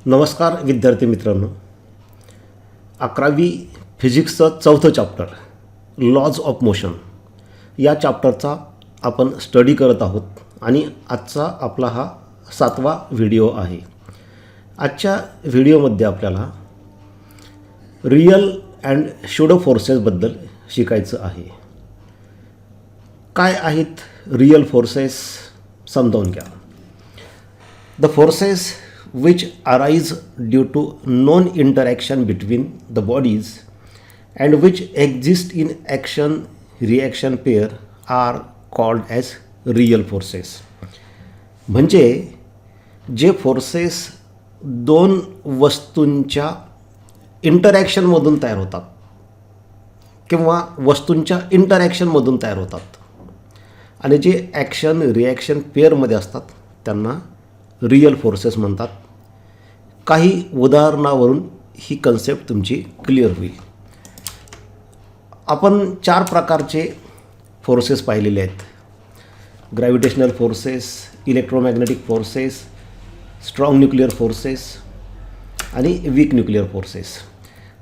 नमस्कार विद्यार्थी मित्रांनो, 11वी फिजिक्सचं चौथं चॅप्टर लॉज ऑफ मोशन या चॅप्टरचा आपण स्टडी करत आहोत आणि आजचा आपला हा 7वा व्हिडिओ आहे. आजच्या व्हिडिओमध्ये आपल्याला रियल अँड स्यूडो फोर्सेसबद्दल शिकायचं आहे. काय आहेत रियल फोर्सेस समजावून घ्या. The forces which arise due to known interaction between the bodies and which exist in action reaction pair are called as real forces. म्हणजे जे फोर्सेस दोन वस्तूंच्या इंटरॅक्शनमधून तयार होतात किंवा वस्तूंच्या इंटरॅक्शनमधून तयार होतात आणि जे ॲक्शन रिॲक्शन पेअरमध्ये असतात त्यांना रियल फोर्सेस म्हणतात. काही उदाहरणावरून ही कन्सेप्ट तुमची क्लिअर होईल. आपण 4 प्रकारचे फोर्सेस पाहिलेले आहेत. Gravitational forces, electromagnetic forces, strong nuclear forces आणि वीक न्यूक्लिअर फोर्सेस.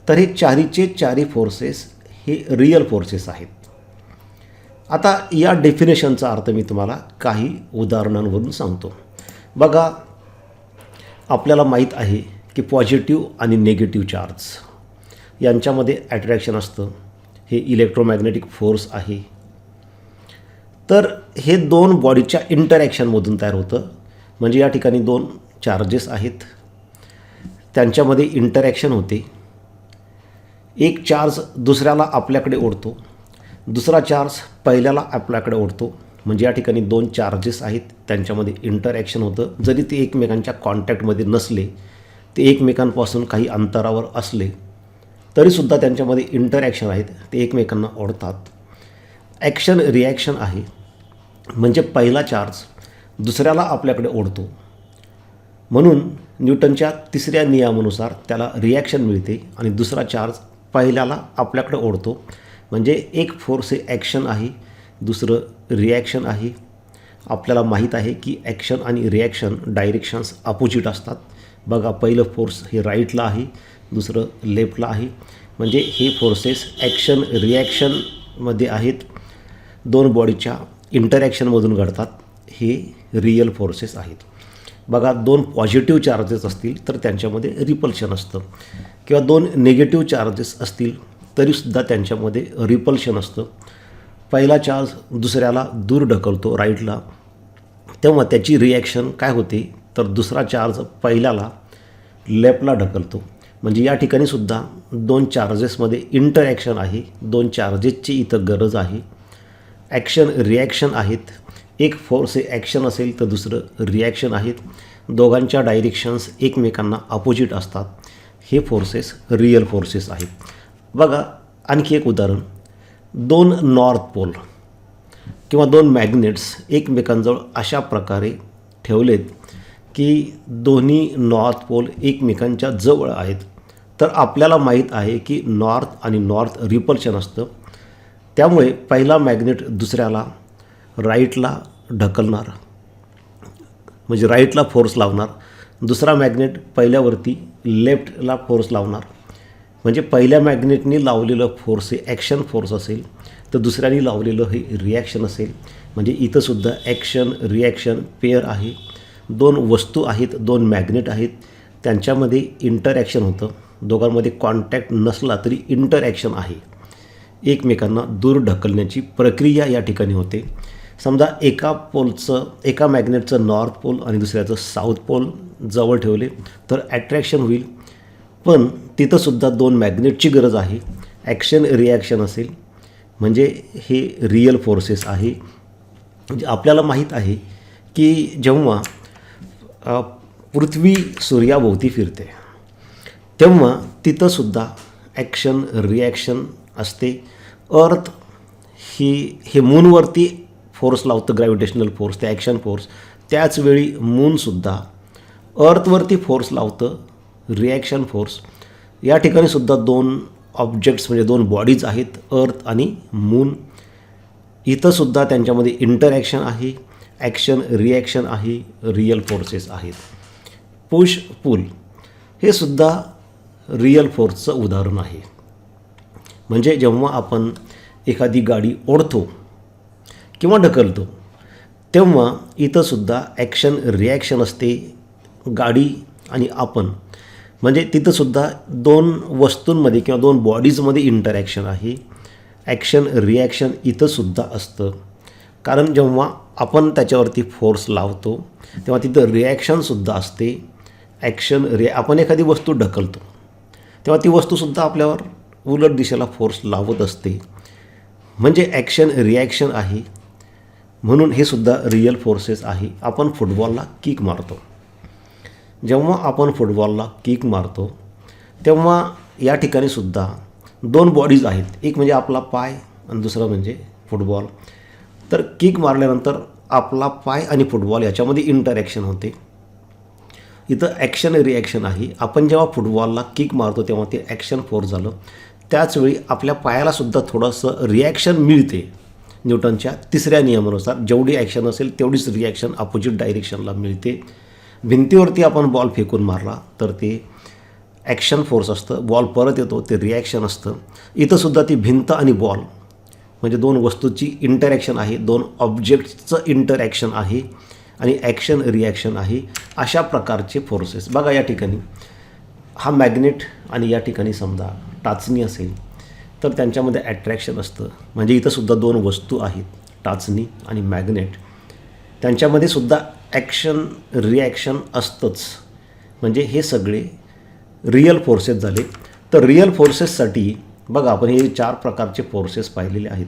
तर हे चारी फोर्सेस हे रियल फोर्सेस आहेत. आता या डेफिनेशनचा अर्थ मी तुम्हाला काही उदाहरणांवरून सांगतो. बघा, आपल्याला माहीत आहे की पॉझिटिव्ह आणि निगेटिव्ह चार्ज यांच्यामध्ये अट्रॅक्शन असतं. हे इलेक्ट्रोमॅग्नेटिक फोर्स आहे. तर हे दोन बॉडीच्या इंटरॅक्शनमधून तयार होतं. म्हणजे या ठिकाणी दोन चार्जेस आहेत, त्यांच्यामध्ये इंटरॅक्शन होते. एक चार्ज दुसऱ्याला आपल्याकडे ओढतो, दुसरा चार्ज पहिल्याला आपल्याकडे ओढतो. म्हणजे या ठिकाणी दोन चार्जेस आहेत, त्यांच्यामध्ये इंटरॅक्शन होतं. जरी ते एकमेकांच्या कॉन्टॅक्टमध्ये नसले, ते एकमेकांपासून काही अंतरावर असले तरीसुद्धा त्यांच्यामध्ये इंटरॅक्शन आहेत, ते एकमेकांना ओढतात. ॲक्शन रिॲक्शन आहे. म्हणजे पहिला चार्ज दुसऱ्याला आपल्याकडे ओढतो, म्हणून न्यूटनच्या 3ऱ्या नियमानुसार त्याला रिॲक्शन मिळते आणि दुसरा चार्ज पहिल्याला आपल्याकडे ओढतो. म्हणजे एक फोर्स हे ॲक्शन आहे, दुसरं रिॲक्शन आहे. आपल्याला माहीत आहे की ॲक्शन आणि रिॲक्शन डायरेक्शन्स अपोजिट असतात. बघा, पहिलं फोर्स हे राईटला आहे, दुसरं लेफ्टला आहे. म्हणजे हे फोर्सेस ॲक्शन रिॲक्शनमध्ये आहेत, दोन बॉडीच्या इंटरॅक्शनमधून घडतात. हे रियल फोर्सेस आहेत. बघा, दोन पॉझिटिव्ह चार्जेस असतील तर त्यांच्यामध्ये रिपल्शन असतं, किंवा दोन निगेटिव्ह चार्जेस असतील तरीसुद्धा त्यांच्यामध्ये रिपल्शन असतं. पहिला चार्ज दुसऱ्याला दूर ढकलतो राईटला, तेव्हा त्याची रिॲक्शन काय होते तर दुसरा चार्ज पहिल्याला लेफ्टला ढकलतो. म्हणजे या ठिकाणीसुद्धा दोन चार्जेसमध्ये इंटरॅक्शन आहे, दोन चार्जेसची इथं गरज आहे. ॲक्शन रिॲक्शन आहेत. एक फोर्स हे ॲक्शन असेल तर दुसरं रिॲक्शन आहेत. दोघांच्या डायरेक्शन्स एकमेकांना अपोजिट असतात. हे फोर्सेस रियल फोर्सेस आहेत. बघा, आणखी एक उदाहरण. दोन नॉर्थ पोल किंवा दोन मॅग्नेट्स एकमेकांजवळ अशा प्रकारे ठेवलेत की दोन्ही नॉर्थ पोल एकमेकांच्या जवळ आहेत. तर आपल्याला माहीत आहे की नॉर्थ आणि नॉर्थ रिपल्शन असतं. त्यामुळे पहिला मॅग्नेट दुसऱ्याला राईटला ढकलणार, म्हणजे राईटला फोर्स लावणार. दुसरा मॅग्नेट पहिल्यावरती लेफ्टला फोर्स लावणार. म्हणजे पहिल्या मॅग्नेटनी लावलेलं फोर्स हे ॲक्शन फोर्स असेल, तर दुसऱ्याने लावलेलं हे रिॲक्शन असेल. म्हणजे इथंसुद्धा ॲक्शन रिॲक्शन पेअर आहे. दोन वस्तू आहेत, दोन मॅग्नेट आहेत, त्यांच्यामध्ये इंटरॅक्शन होतं. दोघांमध्ये कॉन्टॅक्ट नसला तरी इंटरॅक्शन आहे. एकमेकांना दूर ढकलण्याची प्रक्रिया या ठिकाणी होते. समजा एका मॅग्नेटचं नॉर्थ पोल आणि दुसऱ्याचं साऊथ पोल जवळ ठेवले तर ॲट्रॅक्शन होईल. पण तिथंसुद्धा दोन मॅग्नेटची गरज आहे. ॲक्शन रिॲक्शन असेल, म्हणजे हे रियल फोर्सेस आहे. म्हणजे आपल्याला माहीत आहे की जेव्हा पृथ्वी सूर्याभोवती फिरते तेव्हा तिथंसुद्धा ॲक्शन रिॲक्शन असते. अर्थ हे मूनवरती फोर्स लावतं, ग्रॅव्हिटेशनल फोर्स, ते ॲक्शन फोर्स. त्याचवेळी मूनसुद्धा अर्थवरती फोर्स लावतं, रिॲक्शन फोर्स. या ठिकाणीसुद्धा दोन ऑब्जेक्ट्स म्हणजे दोन बॉडीज आहेत, अर्थ आणि मून. इथंसुद्धा त्यांच्यामध्ये इंटरॅक्शन आहे, ॲक्शन रिॲक्शन आहे, रियल फोर्सेस आहेत. Push pull. हे सुद्धा रियल फोर्सचं उदाहरण आहे. म्हणजे जेव्हा आपण एखादी गाडी ओढतो किंवा ढकलतो तेव्हा इथंसुद्धा ॲक्शन रिॲक्शन असते. गाडी आणि आपण म्हणजे तिथंसुद्धा दोन वस्तूंमध्ये किंवा दोन बॉडीजमध्ये इंटरॅक्शन आहे. ॲक्शन रिॲक्शन इथंसुद्धा असतं. कारण जेव्हा आपण त्याच्यावरती फोर्स लावतो तेव्हा तिथं रिॲक्शनसुद्धा असते. आपण एखादी वस्तू ढकलतो तेव्हा ती वस्तूसुद्धा आपल्यावर उलट दिशेला फोर्स लावत असते. म्हणजे ॲक्शन रिॲक्शन आहे. म्हणून हे सुद्धा रियल फोर्सेस आहे. आपण फुटबॉलला किक मारतो. जेव्हा आपण फुटबॉलला किक मारतो तेव्हा या ठिकाणीसुद्धा दोन बॉडीज आहेत. एक म्हणजे आपला पाय आणि दुसरं म्हणजे फुटबॉल. तर किक मारल्यानंतर आपला पाय आणि फुटबॉल याच्यामध्ये इंटरॅक्शन होते. इथं ॲक्शन रिॲक्शन आहे. आपण जेव्हा फुटबॉलला किक मारतो तेव्हा ते ॲक्शन फोर्स झालं. त्याचवेळी आपल्या पायालासुद्धा थोडंसं रिॲक्शन मिळते. न्यूटनच्या तिसऱ्या नियमानुसार जेवढी ॲक्शन असेल तेवढीच रिॲक्शन अपोजिट डायरेक्शनला मिळते. भिंतीवरती आपण बॉल फेकून मारला तर ते ॲक्शन फोर्स असतं. बॉल परत येतो ते रिॲक्शन असतं. इथंसुद्धा ती भिंत आणि बॉल म्हणजे दोन वस्तूची इंटरॅक्शन आहे. दोन ऑब्जेक्ट्सचं इंटरॅक्शन आहे आणि ॲक्शन रिॲक्शन आहे. अशा प्रकारचे फोर्सेस बघा. या ठिकाणी हा मॅग्नेट आणि या ठिकाणी समजा टाचणी असेल तर त्यांच्यामध्ये ॲट्रॅक्शन असतं. म्हणजे इथंसुद्धा दोन वस्तू आहेत, टाचणी आणि मॅग्नेट. त्यांच्यामध्ये सुद्धा ॲक्शन रिॲक्शन असतंच. म्हणजे हे सगळे रियल फोर्सेस झाले. तर रियल फोर्सेससाठी बघा आपण हे 4 प्रकारचे फोर्सेस पाहिलेले आहेत.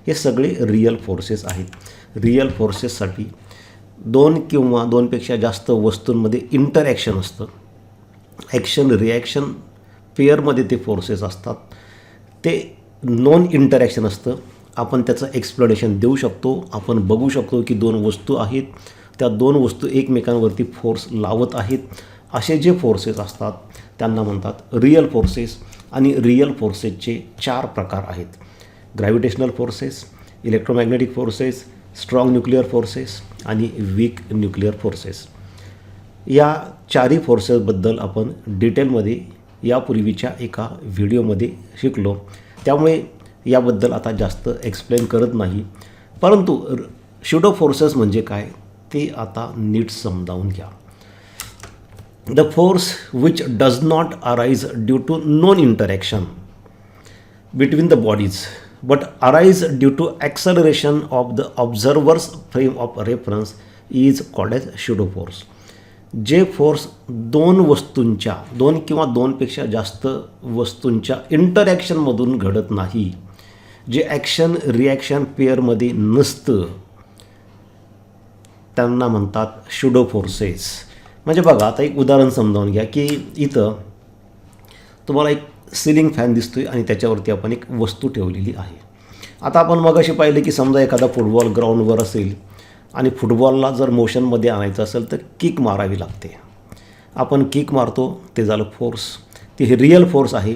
हे सगळे रियल फोर्सेस आहेत. रियल फोर्सेससाठी दोन किंवा दोनपेक्षा जास्त वस्तूंमध्ये इंटरॅक्शन असतं. ॲक्शन रिॲक्शन पेअरमध्ये ते फोर्सेस असतात. ते नॉन इंटरॅक्शन असतं. आपण त्याचं एक्सप्लेनेशन देऊ शकतो. आपण बघू शकतो की दोन वस्तू आहेत, त्या दोन वस्तू एकमेकांवरती फोर्स लावत आहेत. असे जे फोर्सेस असतात त्यांना म्हणतात रियल फोर्सेस. आणि रियल फोर्सेसचे 4 प्रकार आहेत. Gravitational forces, electromagnetic forces, strong nuclear forces आणि वीक न्यूक्लिअर फोर्सेस. या 4ही फोर्सेसबद्दल आपण डिटेलमध्ये यापूर्वीच्या एका व्हिडिओमध्ये शिकलो. त्यामुळे याबद्दल आता जास्त एक्सप्लेन करत नाही. परंतु स्यूडो फोर्सेस म्हणजे काय ते आता नीट समजावून घ्या. The force which does not arise due to non-interaction between the bodies but arise due to acceleration of the observer's frame of reference is called as pseudo force. जे फोर्स दोन किंवा दोनपेक्षा जास्त वस्तूंच्या इंटरॅक्शनमधून घडत नाही, जे ॲक्शन रिॲक्शन पेअरमध्ये नसतं, त्यांना म्हणतात स्यूडो फोर्सेस. म्हणजे बघा आता एक उदाहरण समजावून घ्या की इथं तुम्हाला एक सिलिंग फॅन दिसतोय आणि त्याच्यावरती आपण एक वस्तू ठेवलेली आहे. आता आपण मगाशी पाहिलं की समजा एखादा फुटबॉल ग्राउंडवर असेल आणि फुटबॉलला जर मोशनमध्ये आणायचं असेल तर किक मारावी लागते. आपण किक मारतो ते झालं फोर्स. ते हे रियल फोर्स आहे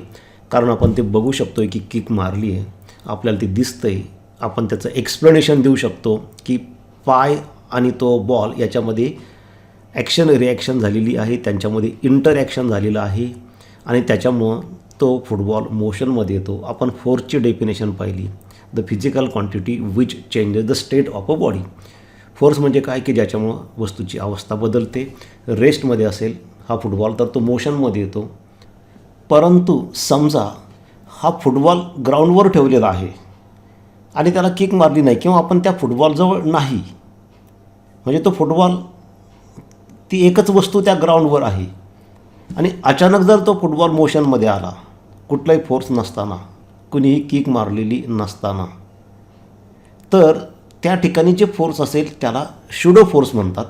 कारण आपण ते बघू शकतो की किक मारली आहे, आपल्याला ते दिसतं आहे. आपण त्याचं एक्सप्लेनेशन देऊ शकतो की पाय आणि तो बॉल याच्यामध्ये ॲक्शन रिॲक्शन झालेली आहे, त्यांच्यामध्ये इंटरॅक्शन झालेलं आहे आणि त्याच्यामुळं तो फुटबॉल मोशनमध्ये येतो. आपण फोर्सची डेफिनेशन पाहिली, the physical quantity which changes the state of a body. Force म्हणजे काय की ज्याच्यामुळं वस्तूची अवस्था बदलते. रेस्टमध्ये असेल हा फुटबॉल तर तो मोशनमध्ये येतो. परंतु समजा हा फुटबॉल ग्राउंडवर ठेवलेला आहे आणि त्याला किक मारली नाही किंवा आपण त्या फुटबॉलजवळ नाही, म्हणजे तो फुटबॉल ती एकच वस्तू त्या ग्राउंडवर आहे आणि अचानक जर तो फुटबॉल मोशनमध्ये आला, कुठलाही फोर्स नसताना, कुणीही किक मारलेली नसताना, तर त्या ठिकाणी जे फोर्स असेल त्याला स्यूडो फोर्स म्हणतात.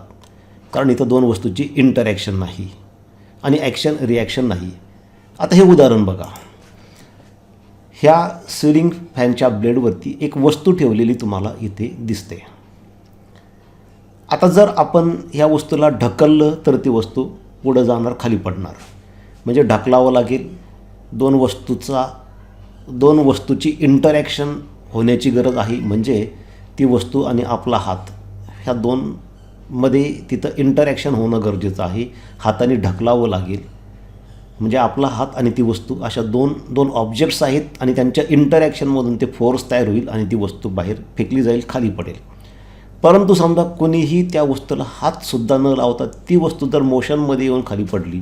कारण इथं दोन वस्तूची इंटरॅक्शन नाही आणि ॲक्शन रिॲक्शन नाही. आता हे उदाहरण बघा. ह्या सिलिंग फॅनच्या ब्लेडवरती एक वस्तू ठेवलेली तुम्हाला इथे दिसते. आता जर आपण ह्या वस्तूला ढकललं तर ती वस्तू पुढं जाणार, खाली पडणार. म्हणजे ढकलावं लागेल. दोन वस्तूची इंटरॅक्शन होण्याची गरज आहे. म्हणजे ती वस्तू आणि आपला हात ह्या दोनमध्ये तिथं इंटरॅक्शन होणं गरजेचं आहे. हाताने ढकलावं लागेल म्हणजे आपला हात आणि ती वस्तू अशा दोन ऑब्जेक्ट्स आहेत आणि त्यांच्या इंटरॅक्शनमधून ते फोर्स तयार होईल आणि ती वस्तू बाहेर फेकली जाईल, खाली पडेल. परंतु समजा कोणीही त्या वस्तूला हातसुद्धा न लावता ती वस्तू जर मोशनमध्ये येऊन खाली पडली,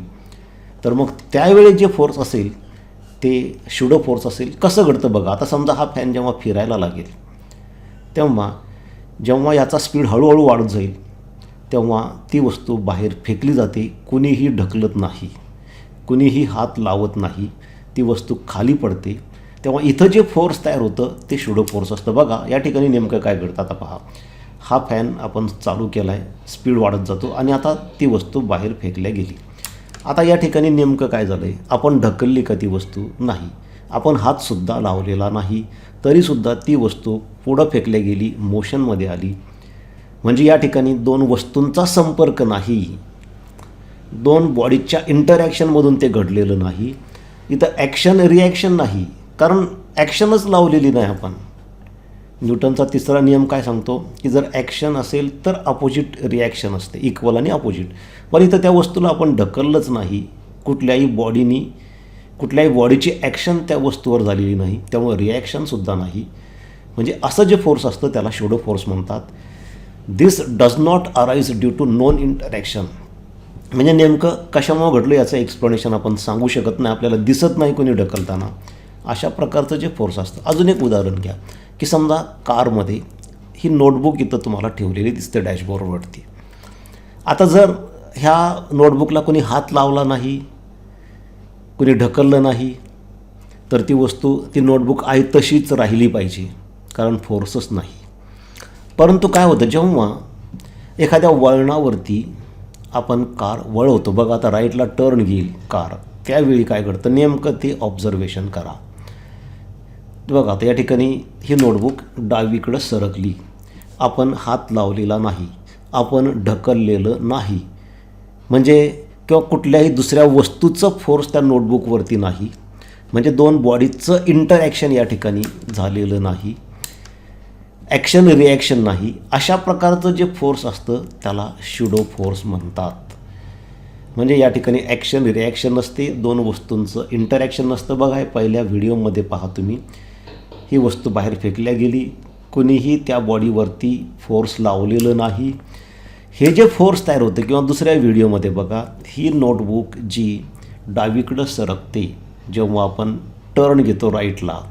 तर मग त्यावेळी जे फोर्स असेल ते शुडो फोर्स असेल. कसं घडतं बघा. आता समजा हा फॅन जेव्हा फिरायला लागेल जेव्हा याचा स्पीड हळूहळू वाढत जाईल तेव्हा ती वस्तू बाहेर फेकली जाते. कुणीही ढकलत नाही, कुणीही हात लावत नाही, ती वस्तू खाली पडते. तेव्हा इथं जे फोर्स तयार होतं ते शुडो फोर्स असतं. बघा या ठिकाणी नेमकं काय घडतं. आता पहा, हा फॅन आपण चालू केला आहे, स्पीड वाढत जातो आणि आता ती वस्तू बाहेर फेकल्या गेली. आता या ठिकाणी नेमकं काय झालं आहे, आपण ढकलली का ती वस्तू? नाही. आपण हातसुद्धा लावलेला नाही, तरीसुद्धा ती वस्तू पुढं फेकल्या गेली, मोशनमध्ये आली. म्हणजे या ठिकाणी दोन वस्तूंचा संपर्क नाही, दोन बॉडीच्या इंटरॅक्शनमधून ते घडलेलं नाही. इथं ॲक्शन रिॲक्शन नाही, कारण ॲक्शनच लावलेली नाही आपण. न्यूटनचा तिसरा नियम काय सांगतो की जर ॲक्शन असेल तर अपोजिट रिॲक्शन असते, इक्वल आणि अपोजिट. पण इथं त्या वस्तूला आपण ढकललंच नाही, कुठल्याही बॉडीची ॲक्शन त्या वस्तूवर झालेली नाही, त्यामुळे रिॲक्शनसुद्धा नाही. म्हणजे असं जे फोर्स असतं त्याला शुडो फोर्स म्हणतात. This does not arise due to non interaction. म्हणजे नेमकं कशामुळे घडलं याचं एक्सप्लेनेशन आपण सांगू शकत नाही, आपल्याला दिसत नाही कोणी ढकलताना. अशा प्रकारचं जे फोर्स असतं. अजून एक उदाहरण घ्या की समजा कारमध्ये ही नोटबुक इथं तुम्हाला ठेवलेली दिसते डॅशबोर्डवरती. आता जर ह्या नोटबुकला कोणी हात लावला नाही, कोणी ढकललं नाही, तर ती नोटबुक आहे तशीच राहिली पाहिजे, कारण फोर्सच नाही. परंतु काय होतं, जेव्हा एखाद्या वळणावरती आपण कार वळवतो, बघा आता राईटला टर्न घेईल कार, त्यावेळी काय घडतं नेमकं ते ऑब्झर्वेशन करा. बघा आता या ठिकाणी ही नोटबुक डावीकडं सरकली, आपण हात लावलेला नाही, आपण ढकललेलं नाही, म्हणजे किंवा कुठल्याही दुसऱ्या वस्तूचं फोर्स त्या नोटबुकवरती नाही, म्हणजे दोन बॉडीचं इंटरॅक्शन या ठिकाणी झालेलं नाही, ॲक्शन रिॲक्शन नाही. अशा प्रकारचं जे फोर्स असतं त्याला शुडो फोर्स म्हणतात. म्हणजे या ठिकाणी ॲक्शन रिॲक्शन नसते, दोन वस्तूंचं इंटरॅक्शन नसतं. बघा हे पहिल्या व्हिडिओमध्ये पहा तुम्ही, ही वस्तू बाहेर फेकल्या गेली, कुणीही त्या बॉडीवरती फोर्स लावलेलं नाही. हे जे फोर्स तयार होते किंवा दुसऱ्या व्हिडिओमध्ये बघा, ही नोटबुक जी डावीकडं सरकते जेव्हा आपण टर्न घेतो राईटला,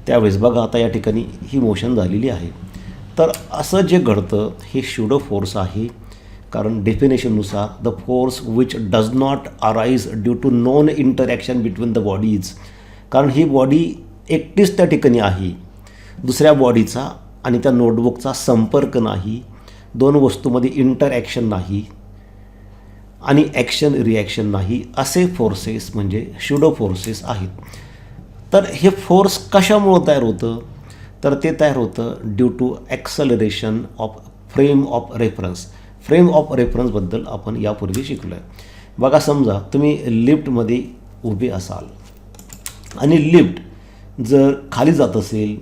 त्यावेळेस बघा आता या ठिकाणी ही मोशन झालेली आहे. तर असं जे घडतं हे शुडो फोर्स आहे. कारण डेफिनेशननुसार the force which does not arise due to non interaction between the bodies. कारण ही बॉडी एकटीच त्या ठिकाणी आहे, दुसऱ्या बॉडीचा आणि त्या नोटबुकचा संपर्क नाही, दोन वस्तूमध्ये इंटरॅक्शन नाही आणि ॲक्शन रिॲक्शन नाही. असे फोर्सेस म्हणजे शुडो फोर्सेस आहेत. तर हे फोर्स कशामुळं तयार होतं, तर ते तयार होतं due to acceleration of frame of reference. Frame of रेफरन्सबद्दल आपण यापूर्वी शिकलो आहे. बघा समजा तुम्ही लिफ्टमध्ये उभे असाल आणि लिफ्ट जर खाली जात असेल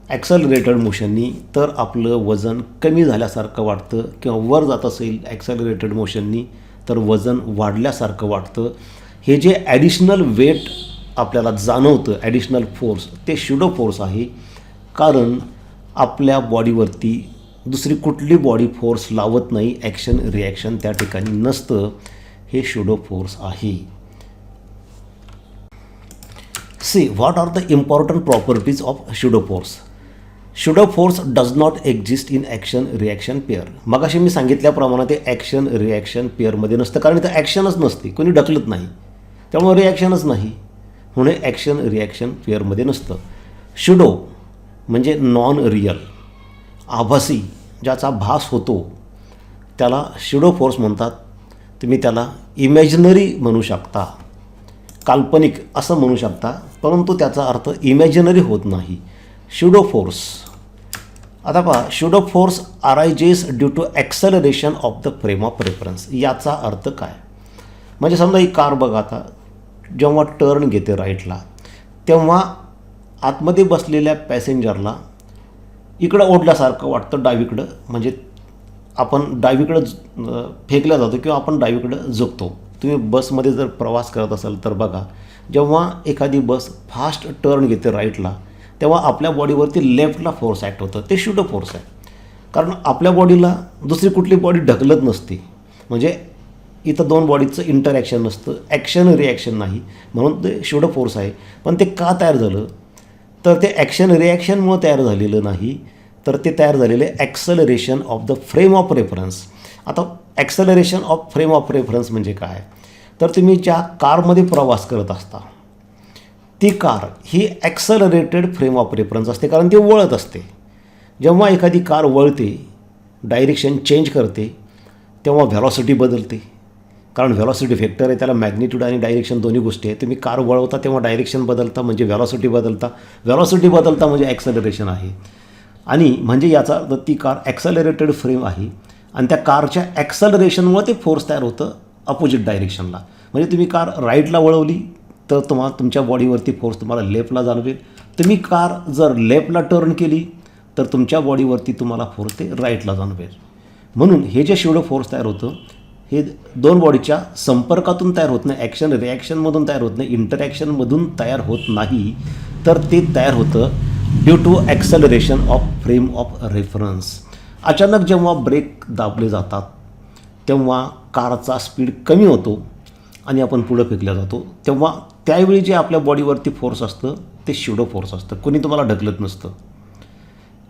ॲक्सलरेटेड मोशननी, तर आपलं वजन कमी झाल्यासारखं वाटतं, किंवा वर जात असेल ॲक्सलरेटेड मोशननी तर वजन वाढल्यासारखं वाटतं. हे जे ॲडिशनल वेट आपल्याला जाणवतं, ॲडिशनल फोर्स, ते शुडो फोर्स आहे. कारण आपल्या बॉडीवरती दुसरी कुठली बॉडी फोर्स लावत नाही, ॲक्शन रिॲक्शन त्या ठिकाणी नसतं. हे शुडो फोर्स आहे. See what are the important properties of pseudo force. Pseudo force does not exist in action reaction pair. मगाशी मी सांगितल्याप्रमाणे ते ॲक्शन रिॲक्शन पेअरमध्ये नसतं, कारण इथं ॲक्शनच नसते, कोणी ढकलत नाही, त्यामुळे रिॲक्शनच नाही, म्हणून ॲक्शन रिॲक्शन पेअरमध्ये नसतं. शुडो म्हणजे नॉन रियल, आभासी, ज्याचा भास होतो त्याला शुडो फोर्स म्हणतात. तुम्ही त्याला इमॅजिनरी म्हणू शकता, काल्पनिक असं म्हणू शकता, परंतु त्याचा अर्थ इमॅजिनरी होत नाही. शुडो फोर्स, आता पहा, pseudo force arises due to acceleration of the frame of reference. याचा अर्थ काय, म्हणजे समजा ही कार बघा आता जेव्हा टर्न घेते राईटला, तेव्हा आतमध्ये बसलेल्या पॅसेंजरला इकडं ओढल्यासारखं वाटतं डावीकडं, म्हणजे आपण डावीकडं फेकल्या जातो किंवा आपण डावीकडं झुकतो. तुम्ही बसमध्ये जर प्रवास करत असाल तर बघा, जेव्हा एखादी बस फास्ट टर्न घेते राईटला, तेव्हा आपल्या बॉडीवरती लेफ्टला फोर्स ॲक्ट होतं. ते शूडो फोर्स आहे. कारण आपल्या बॉडीला दुसरी कुठली बॉडी ढकलत नसते. म्हणजे इथं दोन बॉडीचं इंटरॅक्शन नसतं, ॲक्शन रिॲक्शन नाही, म्हणून ते शूडो फोर्स आहे. पण ते का तयार झालं, तर ते ॲक्शन रिॲक्शनमुळं तयार झालेलं नाही, तर ते तयार झालेले acceleration of the frame of reference. आता acceleration of frame of reference म्हणजे काय, तर तुम्ही ज्या कारमध्ये प्रवास करत असता ती कार ही ॲक्सलरेटेड फ्रेम ऑफ रेफरन्स असते, कारण ती वळत असते. जेव्हा एखादी कार वळते, डायरेक्शन चेंज करते, तेव्हा व्हेलॉसिटी बदलते. कारण व्हेलॉसिटी व्हेक्टर आहे, त्याला मॅग्निट्यूड आणि डायरेक्शन दोन्ही गोष्टी आहेत. तुम्ही कार वळवता तेव्हा डायरेक्शन बदलता म्हणजे व्हेलॉसिटी बदलता, व्हेलॉसिटी बदलता म्हणजे ॲक्सलरेशन आहे. आणि म्हणजे याचा अर्थ ती कार ॲक्सलरेटेड फ्रेम आहे आणि त्या कारच्या ॲक्सलरेशनमुळे ते फोर्स तयार होतं अपोजिट डायरेक्शनला. म्हणजे तुम्ही कार राईटला वळवली तर तुमच्या बॉडीवरती फोर्स तुम्हाला लेफ्टला जाणवेल. तुम्ही कार जर लेफ्टला टर्न केली तर तुमच्या बॉडीवरती तुम्हाला फोर्स ते राईटला जाणवेल. म्हणून हे जे शूडो फोर्स तयार होतं हे दोन बॉडीच्या संपर्कातून तयार होत नाही, ॲक्शन रिॲक्शनमधून तयार होत नाही, इंटरॅक्शनमधून तयार होत नाही, तर ते तयार होतं due to acceleration of frame of reference. अचानक जेव्हा ब्रेक दाबले जातात तेव्हा कारचा स्पीड कमी होतो आणि आपण पुढं फेकल्या जातो. तेव्हा त्यावेळी जे आपल्या बॉडीवरती फोर्स असतं ते शूडो फोर्स असतं. कोणी तुम्हाला ढकलत नसतं.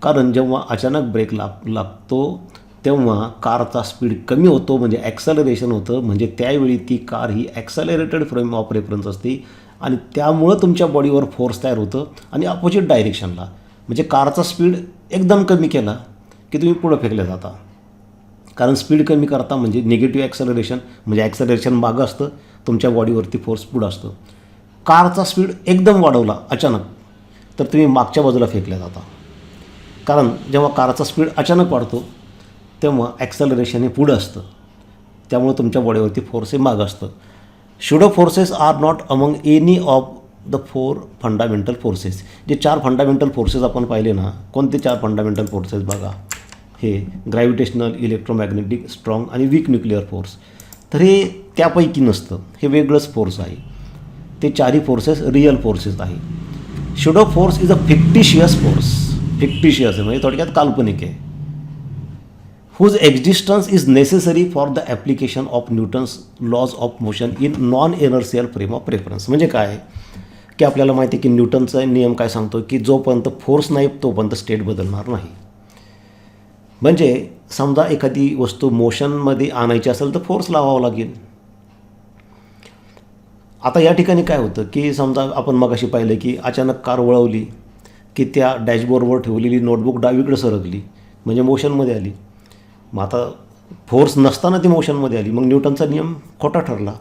कारण जेव्हा अचानक ब्रेक लागतो तेव्हा कारचा स्पीड कमी होतो म्हणजे ॲक्सलरेशन होतं. म्हणजे त्यावेळी ती कार ही ॲक्सलरेटेड फ्रेम ऑफ रेफरन्स असते आणि त्यामुळं तुमच्या बॉडीवर फोर्स तयार होतं आणि अपोजिट डायरेक्शनला. म्हणजे कारचा स्पीड एकदम कमी केला की तुम्ही पुढं फेकले जाता. कारण स्पीड कमी करता म्हणजे निगेटिव्ह ॲक्सलरेशन, म्हणजे ॲक्सलरेशन मागं असतं, तुमच्या बॉडीवरती फोर्स पुढं असतं. कारचा स्पीड एकदम वाढवला अचानक तर तुम्ही मागच्या बाजूला फेकल्या जाता. कारण जेव्हा कारचा स्पीड अचानक वाढतो तेव्हा ॲक्सलरेशन हे पुढं असतं, त्यामुळे तुमच्या बॉडीवरती फोर्स हे मागं असतं. Pseudo forces are not among any of the 4 fundamental forces. जे 4 फंडामेंटल फोर्सेस आपण पाहिले ना, कोणते 4 फंडामेंटल फोर्सेस बघा, हे ग्रॅव्हिटेशनल, इलेक्ट्रोमॅग्नेटिक, स्ट्रॉंग आणि वीक न्यूक्लिअर फोर्स. तर हे त्यापैकी नसतं, हे वेगळंच फोर्स आहे. ते चारही फोर्सेस रिअल फोर्सेस आहे. Pseudo force is a fictitious force. Fictitious आहे म्हणजे थोडक्यात काल्पनिक आहे. whose existence is necessary for the application of Newton's laws of motion in non-inertial frame of reference. म्हणजे काय की आपल्याला माहिती आहे की न्यूटनचा नियम काय सांगतो की जोपर्यंत फोर्स नाही तोपर्यंत स्टेट बदलणार नाही. म्हणजे समजा एखादी वस्तू मोशनमध्ये आणायची असेल तर फोर्स लावावा लागेल. आता या ठिकाणी काय होतं की समजा आपण मगाशी पाहिलं की अचानक कार वळवली की त्या डॅशबोर्डवर ठेवलेली नोटबुक डावीकडे सरकली म्हणजे मोशनमध्ये आली. मग आता फोर्स नसताना ती मोशनमध्ये आली, मग न्यूटनचा नियम खोटा ठरला.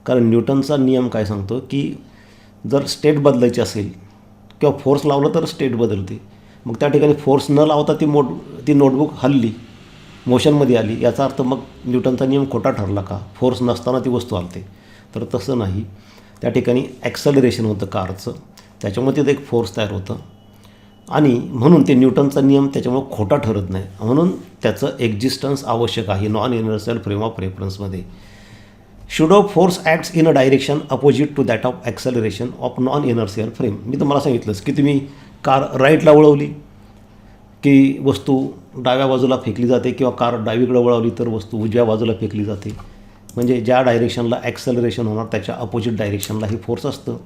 कारण न्यूटनचा नियम काय सांगतो की जर स्टेट बदलायची असेल किंवा फोर्स लावला तर स्टेट बदलते. मग त्या ठिकाणी फोर्स न लावता ती नोटबुक हलली, मोशनमध्ये आली, याचा अर्थ मग न्यूटनचा नियम खोटा ठरला का? फोर्स नसताना ती वस्तू हलते. तर तसं नाही, त्या ठिकाणी ॲक्सलरेशन होतं कारचं, त्याच्यामुळे तिथं एक फोर्स तयार होतं आणि म्हणून ते न्यूटनचा नियम त्याच्यामुळे खोटा ठरत नाही. म्हणून त्याचं एक्झिस्टन्स आवश्यक आहे नॉन युनिव्हर्सल फ्रेम ऑफ रेफरन्समध्ये. Pseudo force acts in a direction opposite to that of acceleration of non inertial frame. मी तुम्हाला सांगितलंच की तुम्ही कार राईटला वळवली की वस्तू डाव्या बाजूला फेकली जाते किंवा कार डावीकडे वळवली तर वस्तू उजव्या बाजूला फेकली जाते. म्हणजे ज्या डायरेक्शनला ॲक्सलरेशन होणार त्याच्या अपोजिट डायरेक्शनला हे फोर्स असतं.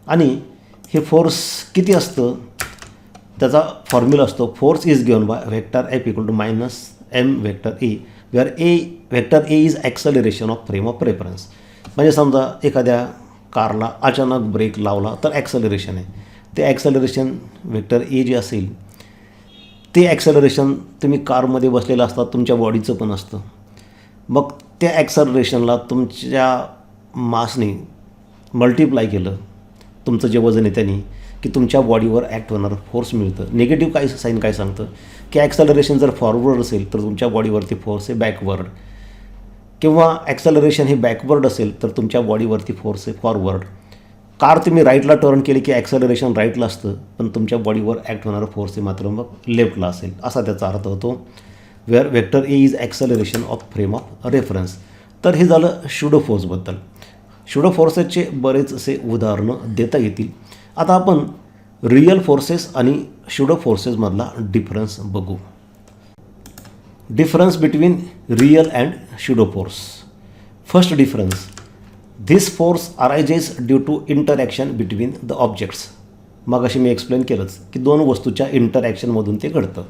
आणि हे फोर्स किती असतं त्याचा फॉर्म्युला असतो, force is given by vector F equal to minus m vector a, where a vector a is acceleration of frame of reference. म्हणजे समजा एखाद्या कारला अचानक ब्रेक लावला तर ॲक्सलरेशन आहे, ते ॲक्सलरेशन वेक्टर ए जे असेल ते ॲक्सलरेशन तुम्ही कारमध्ये बसलेलं असतात, तुमच्या बॉडीचं पण असतं. मग त्या ॲक्सलरेशनला तुमच्या मासने मल्टिप्लाय केलं, तुमचं जे वजन आहे त्यांनी, की तुमच्या बॉडीवर ॲक्ट होणारं फोर्स मिळतं. निगेटिव्ह काय साईन काय सांगतं की ॲक्सलरेशन जर फॉरवर्ड असेल तर तुमच्या बॉडीवरती फोर्स आहे बॅकवर्ड, किंवा ॲक्सलरेशन हे बॅकवर्ड असेल तर तुमच्या बॉडीवरती फोर्स आहे फॉरवर्ड. कार तुम्ही राईटला टर्न केली की ॲक्सलरेशन राईटला असतं, पण तुमच्या बॉडीवर ॲक्ट होणारं फोर्स आहे मात्र मग लेफ्टला असेल, असा त्याचा अर्थ होतो. Where vector a is acceleration of frame of reference. तर हे झालं शूडो फोर्सबद्दल. शूडो फोर्सेसचे बरेच असे उदाहरणं देता येतील. आता आपण रिअल फोर्सेस आणि शूडो फोर्सेसमधला डिफरन्स बघू. Difference between real and pseudo force. First difference, this force arises due to interaction between the objects. मग अशी मी एक्सप्लेन केलंच की दोन वस्तूच्या इंटरॅक्शनमधून ते घडतं.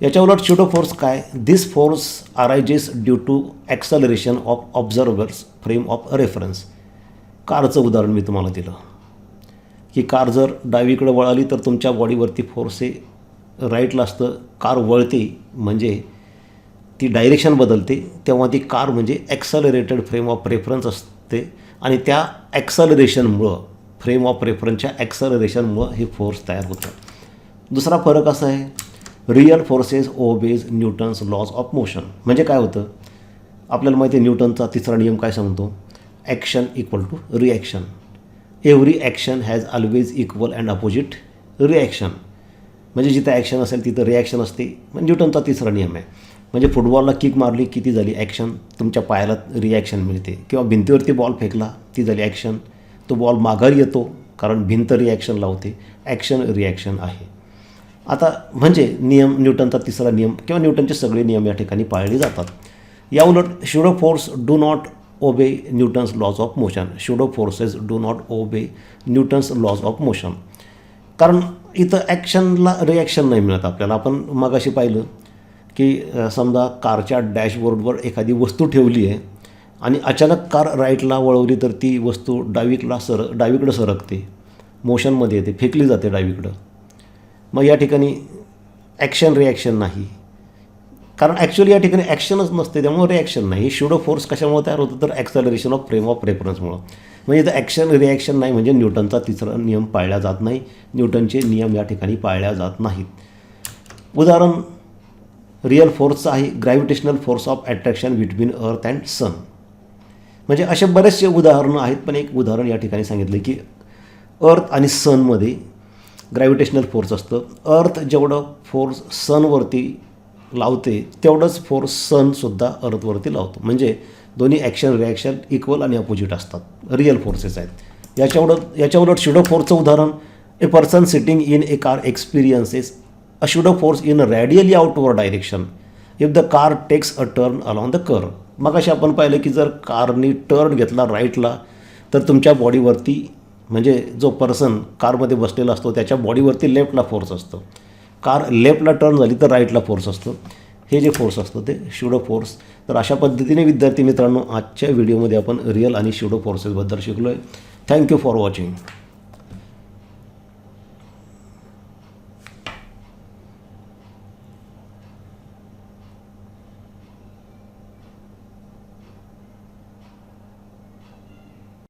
याच्या उलट शूडो फोर्स काय, this force arises due to acceleration of observer's frame of reference. कारचं उदाहरण मी तुम्हाला दिलं की कार जर डावीकडे वळाली तर तुमच्या बॉडीवरती फोर्स हे राईटला असतं. कार वळते म्हणजे ती डायरेक्शन बदलते, तेव्हा ती कार म्हणजे ॲक्सलरेटेड फ्रेम ऑफ रेफरन्स असते आणि त्या ॲक्सलरेशनमुळं, फ्रेम ऑफ रेफरन्सच्या ॲक्सलरेशनमुळं हे फोर्स तयार होतं. दुसरा फरक असा आहे, real forces obeys Newton's laws of motion. म्हणजे काय होतं, आपल्याला माहिती आहे न्यूटनचा तिसरा नियम काय सांगतो, action equal to reaction. Every action has always equal and opposite reaction. म्हणजे जिथं ॲक्शन असेल तिथं रिॲक्शन असते. म्हणजे न्यूटनचा तिसरा नियम आहे. म्हणजे फुटबॉलला किक मारली किती झाली ॲक्शन, तुमच्या पायाला रिॲक्शन मिळते. किंवा भिंतीवरती बॉल फेकला ती झाली ॲक्शन, तो बॉल माघारी येतो कारण भिंत रिॲक्शन लावते. ॲक्शन रिॲक्शन आहे. आता म्हणजे नियम, न्यूटनचा तिसरा नियम किंवा न्यूटनचे सगळे नियम या ठिकाणी पाळले जातात. या उलट pseudo force do not obey Newton's laws of motion. Pseudo forces do not obey Newton's laws of motion. कारण इथं ॲक्शनला रिॲक्शन नाही मिळत आपल्याला. आपण मगाशी पाहिलं की समजा कारच्या डॅशबोर्डवर एखादी वस्तू ठेवली आहे आणि अचानक कार राईटला वळवली तर ती वस्तू डावीकडं सरकते, मोशनमध्ये येते, फेकली जाते डावीकडं. मग या ठिकाणी ॲक्शन रिॲक्शन नाही, कारण ॲक्च्युली या ठिकाणी ॲक्शनच नसते, त्यामुळे रिॲक्शन नाही. हे शूडो फोर्स कशामुळे तयार होतं तर ॲक्सलरेशन ऑफ फ्रेम ऑफ रेफरन्समुळं. म्हणजे इथं ॲक्शन रिॲक्शन नाही, म्हणजे न्यूटनचा तिसरा नियम पाळला जात नाही. न्यूटनचे नियम या ठिकाणी पाळल्या जात नाहीत. उदाहरण रिअल फोर्सचं आहे, gravitational force of attraction between earth and sun. म्हणजे असे बरेचसे उदाहरणं आहेत, पण एक उदाहरण या ठिकाणी सांगितलं की अर्थ आणि सनमध्ये ग्रॅव्हिटेशनल फोर्स असतं. अर्थ जेवढं फोर्स सनवरती लावते तेवढंच फोर्स सनसुद्धा अर्थवरती लावतो. म्हणजे दोन्ही ॲक्शन रिॲक्शन इक्वल आणि अपोजिट असतात, रिअल फोर्सेस आहेत. याच्या उलट शूडो फोर्सचं उदाहरण, a person sitting in a car experiences a pseudo force in radially outward direction if the car takes a turn along the curve. मग अशी आपण पाहिलं की जर कारनी टर्न घेतला राईटला तर तुमच्या बॉडीवरती, म्हणजे जो पर्सन कारमध्ये बसलेला असतो त्याच्या बॉडीवरती लेफ्टला फोर्स असतो. कार लेफ्टला टर्न झाली तर राईटला फोर्स असतो. हे जे फोर्स असतं ते शूडो फोर्स. तर अशा पद्धतीने विद्यार्थी मित्रांनो आजच्या व्हिडिओमध्ये आपण रिअल आणि शूडो फोर्सेसबद्दल शिकलो आहे. Thank you for watching.